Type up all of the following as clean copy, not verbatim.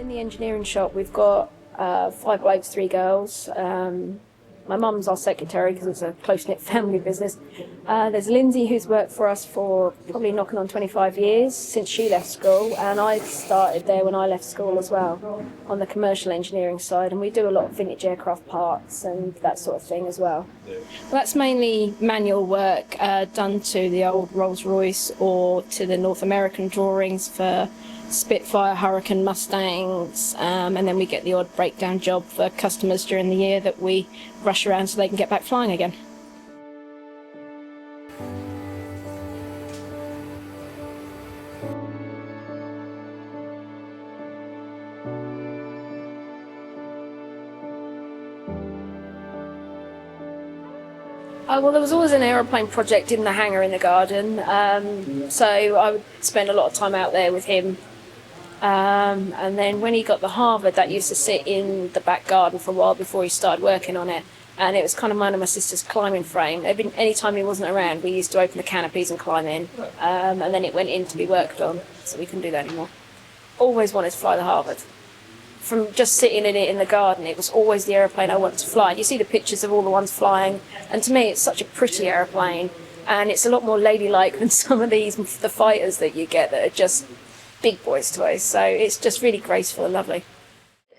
In the engineering shop, we've got 5 blokes, 3 girls. My mum's our secretary because it's a close-knit family business. There's Lindsay, who's worked for us for probably knocking on 25 years since she left school, and I started there when I left school as well, on the commercial engineering side, and we do a lot of vintage aircraft parts and that sort of thing as well. That's mainly manual work done to the old Rolls-Royce or to the North American drawings for Spitfire, Hurricane, Mustangs, and then we get the odd breakdown job for customers during the year that we rush around so they can get back flying again. Well, there was always an aeroplane project in the hangar in the garden, so I would spend a lot of time out there with him. And then when he got the Harvard, that used to sit in the back garden for a while before he started working on it. And it was kind of mine and my sister's climbing frame. Any time he wasn't around, we used to open the canopies and climb in. And then it went in to be worked on, so we couldn't do that anymore. Always wanted to fly the Harvard. From just sitting in it in the garden, it was always the aeroplane I wanted to fly. You see the pictures of all the ones flying, and to me it's such a pretty aeroplane, and it's a lot more ladylike than some of the fighters that you get that are just big boys' toys. So it's just really graceful and lovely.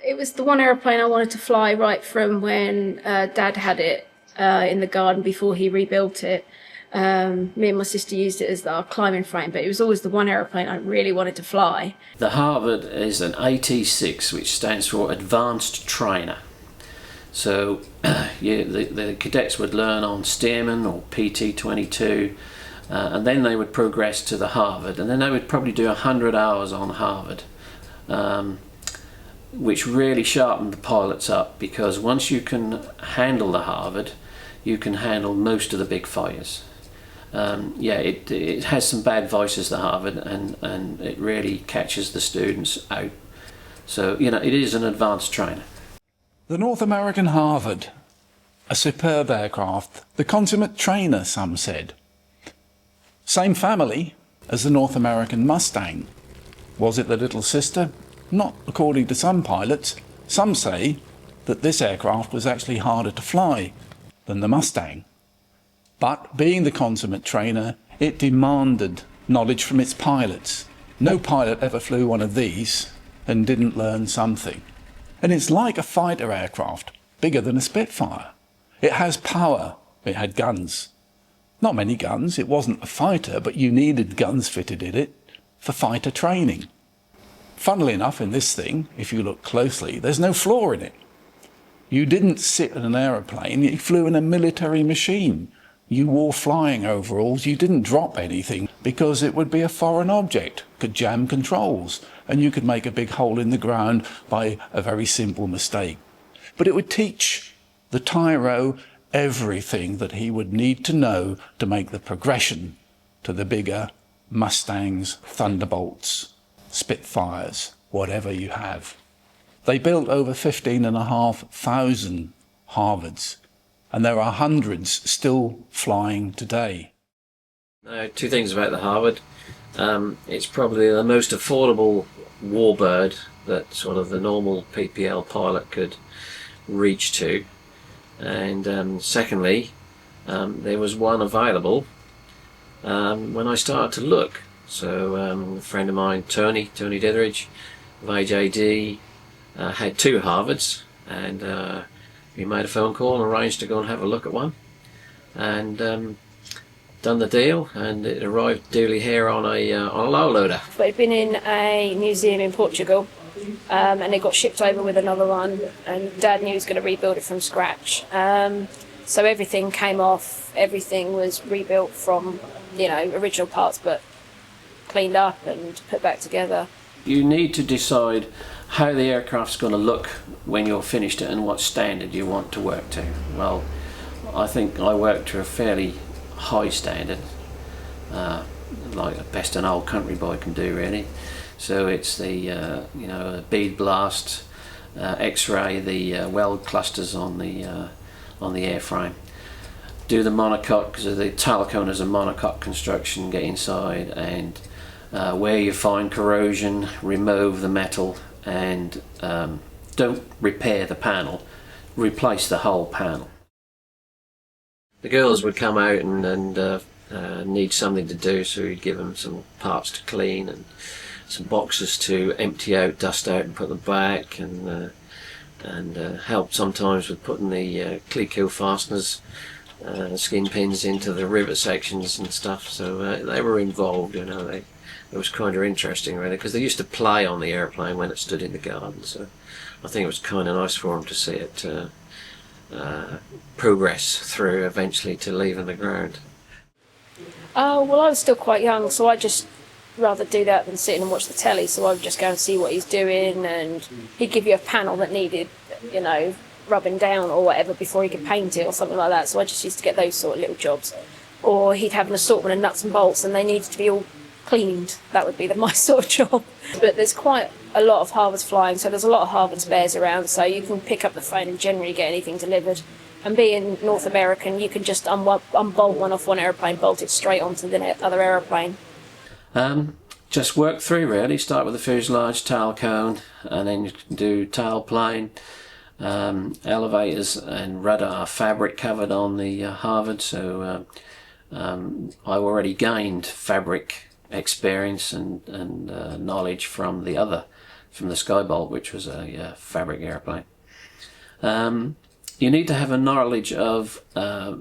It was the one aeroplane I wanted to fly right from when Dad had it in the garden before he rebuilt it. Me and my sister used it as our climbing frame, but it was always the one aeroplane I really wanted to fly. The Harvard is an AT-6, which stands for Advanced Trainer. So the cadets would learn on Stearman or PT-22, and then they would progress to the Harvard, and then they would probably do 100 hours on Harvard, which really sharpened the pilots up, because once you can handle the Harvard, you can handle most of the big fighters. It has some bad voices, the Harvard, and it really catches the students out. So, it is an advanced trainer. The North American Harvard, a superb aircraft, the consummate trainer, some said. Same family as the North American Mustang. Was it the little sister? Not according to some pilots. Some say that this aircraft was actually harder to fly than the Mustang. But being the consummate trainer, it demanded knowledge from its pilots. No pilot ever flew one of these and didn't learn something. And it's like a fighter aircraft, bigger than a Spitfire. It has power. It had guns. Not many guns. It wasn't a fighter, but you needed guns fitted in it for fighter training. Funnily enough, in this thing, if you look closely, there's no floor in it. You didn't sit in an aeroplane, you flew in a military machine. You wore flying overalls, you didn't drop anything because it would be a foreign object, could jam controls, and you could make a big hole in the ground by a very simple mistake. But it would teach the tyro everything that he would need to know to make the progression to the bigger Mustangs, Thunderbolts, Spitfires, whatever you have. They built over 15,500 Harvards, and there are hundreds still flying today. Two things about the Harvard. It's probably the most affordable warbird that sort of the normal PPL pilot could reach to. And secondly, there was one available when I started to look. So a friend of mine, Tony Ditheridge of AJD, had 2 Harvards, and we made a phone call and arranged to go and have a look at one, and done the deal, and it arrived duly here on a low loader. But it'd been in a museum in Portugal, and it got shipped over with another one, and Dad knew he was going to rebuild it from scratch. So everything came off, everything was rebuilt from, original parts, but cleaned up and put back together. You need to decide how the aircraft's going to look when you're finished it and what standard you want to work to. Well, I think I work to a fairly high standard, like the best an old country boy can do, really. So it's the bead blast, X-ray, the weld clusters on the airframe. Do the monocoque, because the Talcone is a monocoque construction, get inside and where you find corrosion, remove the metal and don't repair the panel, replace the whole panel. The girls would come out and need something to do, so we'd give them some parts to clean and some boxes to empty out, dust out and put them back, and help sometimes with putting the Cleco fasteners, skin pins into the rivet sections and stuff. So they were involved, you know. It was kind of interesting really, because they used to play on the airplane when it stood in the garden, so I think it was kind of nice for them to see it progress through eventually to leaving the ground. Oh, well, I was still quite young, so I just rather do that than sit and watch the telly. So I would just go and see what he's doing, and he'd give you a panel that needed, you know, rubbing down or whatever before he could paint it or something like that. So I just used to get those sort of little jobs. Or he'd have an assortment of nuts and bolts and they needed to be all cleaned. That would be my sort of job. But there's quite a lot of Harvards flying, so there's a lot of Harvard spares around, so you can pick up the phone and generally get anything delivered. And being North American, you can just unbolt one off one aeroplane, bolt it straight onto the other aeroplane. Just work through really. Start with the fuselage, tail cone, and then you can do tail plane, elevators and rudder fabric covered on the Harvard. So I already gained fabric experience and knowledge from the Skybolt, which was a fabric airplane. You need to have a knowledge of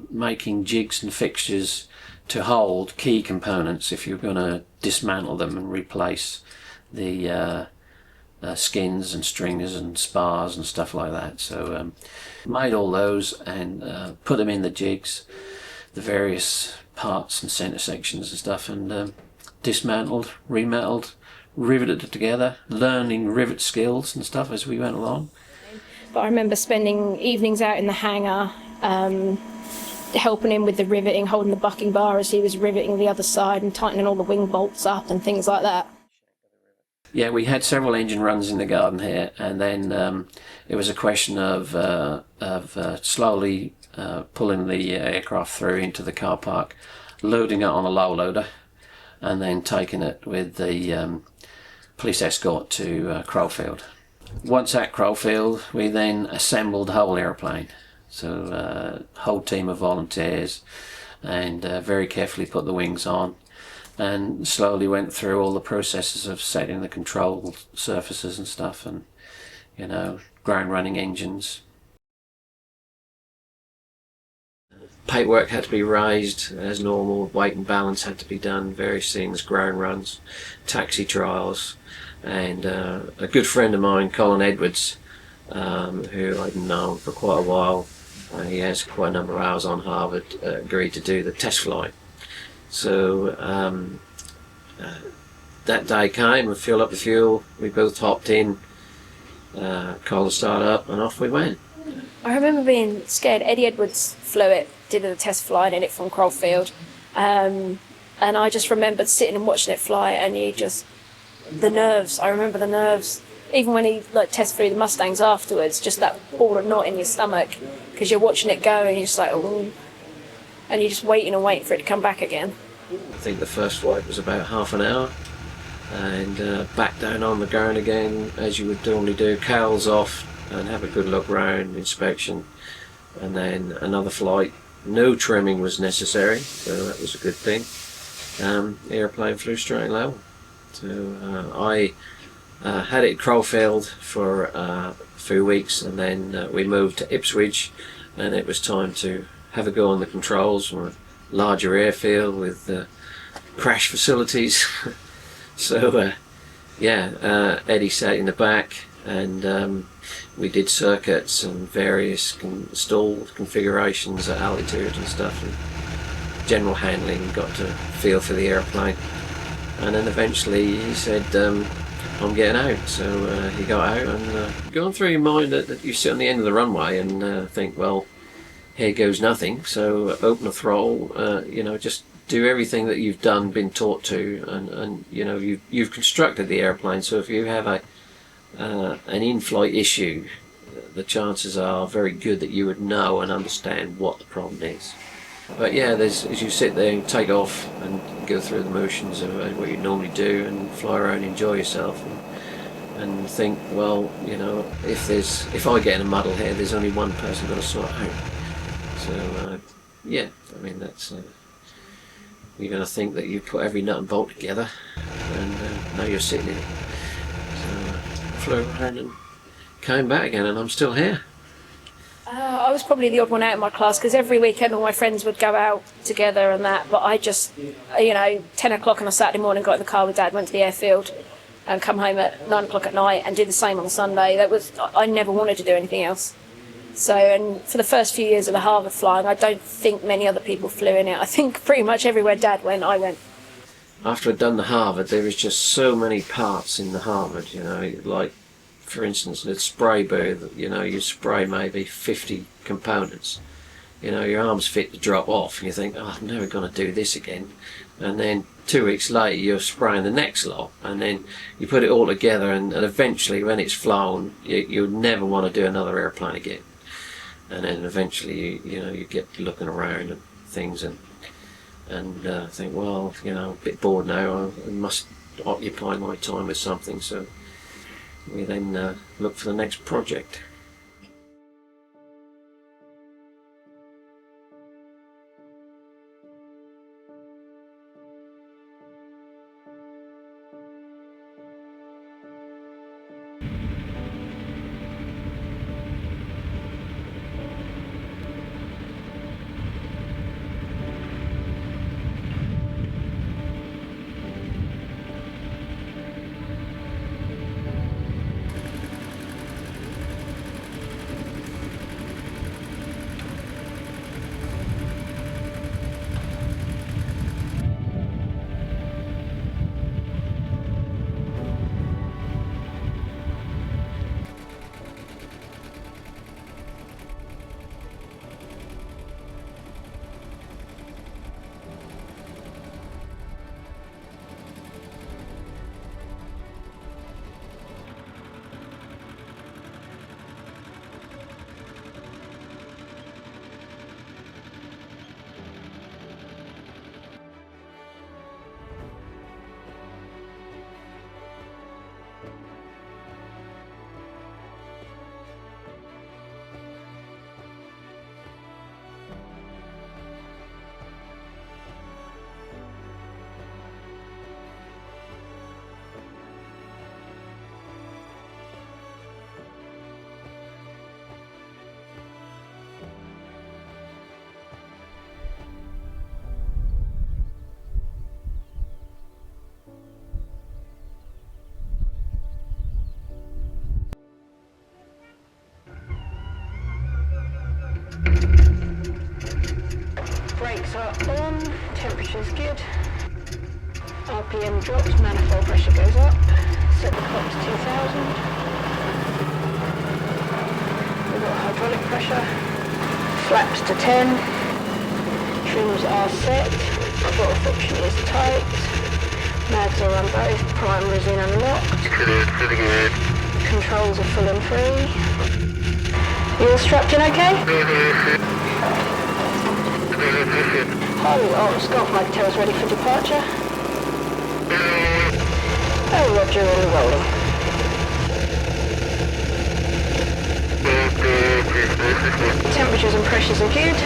making jigs and fixtures to hold key components if you're going to dismantle them and replace the skins and stringers and spars and stuff like that. So made all those and put them in the jigs, the various parts and centre sections and stuff, and dismantled, remetaled, riveted it together, learning rivet skills and stuff as we went along. But I remember spending evenings out in the hangar, helping him with the riveting, holding the bucking bar as he was riveting the other side and tightening all the wing bolts up and things like that. Yeah, we had several engine runs in the garden here, and then it was a question of slowly pulling the aircraft through into the car park, loading it on a low loader, and then taking it with the police escort to Crowfield. Once at Crowfield, we then assembled the whole airplane. So a whole team of volunteers, and very carefully put the wings on, and slowly went through all the processes of setting the control surfaces and stuff, and, you know, ground running engines. Paintwork had to be raised as normal, weight and balance had to be done, various things, ground runs, taxi trials, and a good friend of mine, Colin Edwards, who I'd known for quite a while, he has quite a number of hours on Harvard, agreed to do the test flight. So that day came, we filled up the fuel, we both hopped in, Colin started up, and off we went. I remember being scared. Eddie Edwards flew it, did the test flight in it from Crowfield, and I just remembered sitting and watching it fly, and the nerves, I remember the nerves. Even when he test flew the Mustangs afterwards, just that ball of knot in your stomach, because you're watching it go and you're just like, oh, and you're just waiting and waiting for it to come back again. I think the first flight was about half an hour, and back down on the ground again, as you would normally do, cowls off and have a good look round, inspection, and then another flight. No trimming was necessary, so that was a good thing. The airplane flew straight level. So I had it at Crowfield for a few weeks, and then we moved to Ipswich, and it was time to have a go on the controls from a larger airfield with crash facilities. So Eddie sat in the back, and we did circuits and various stall configurations at altitude and stuff, and general handling, got to feel for the airplane. And then eventually he said, I'm getting out. So he got out, and going through your mind that you sit on the end of the runway and think, well, here goes nothing. So open the throttle, just do everything that you've been taught to, and you've constructed the airplane. So if you have an in-flight issue, the chances are very good that you would know and understand what the problem is. But yeah, as you sit there and take off and go through the motions of what you normally do and fly around and enjoy yourself. And and think, well, you know, if I get in a muddle here, there's only one person got to sort it out. So yeah, I mean, that's you're going to think that you put every nut and bolt together, and now you're sitting in it. So flew around and came back again, and I'm still here. I was probably the odd one out in my class because every weekend all my friends would go out together and that, but I just, 10 o'clock on a Saturday morning, got in the car with Dad, went to the airfield and come home at 9 o'clock at night and did the same on Sunday. I never wanted to do anything else. So, and for the first few years of the Harvard flying, I don't think many other people flew in it. I think pretty much everywhere Dad went, I went. After I'd done the Harvard, there was just so many parts in the Harvard, like, for instance, the spray booth, you spray maybe 50 components. Your arm's fit to drop off, and you think, oh, I'm never going to do this again. And then 2 weeks later, you're spraying the next lot, and then you put it all together, and eventually, when it's flown, you'll never want to do another airplane again. And then eventually, you get looking around and things, and think, well, I'm a bit bored now. I must occupy my time with something. So we then look for the next project. Brakes are on, temperature's good, RPM drops, manifold pressure goes up, set the clock to 2000, we've got hydraulic pressure, flaps to 10, trims are set, throttle friction is tight, mags are on both, primers in and locked, controls are full and free, wheels strapped in okay? Harley on, scarf magtails ready for departure. Oh, Roger, and rolling. Temperatures and pressures are good.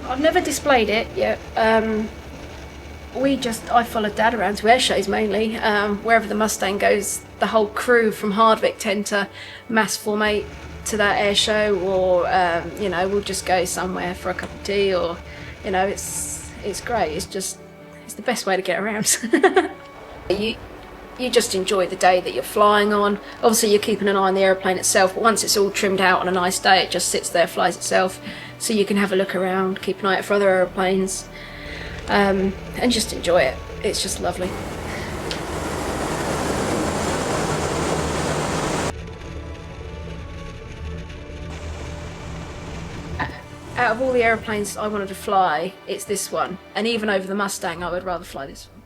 I've never displayed it yet. I followed Dad around to air shows mainly. Wherever the Mustang goes, the whole crew from Hardwick tend to mass formate to that air show, or we'll just go somewhere for a cup of tea, or it's great. It's the best way to get around. You just enjoy the day that you're flying on. Obviously you're keeping an eye on the aeroplane itself, but once it's all trimmed out on a nice day, it just sits there, flies itself, so you can have a look around, keep an eye out for other aeroplanes, and just enjoy it. It's just lovely. Out of all the aeroplanes I wanted to fly, it's this one, and even over the Mustang I would rather fly this one.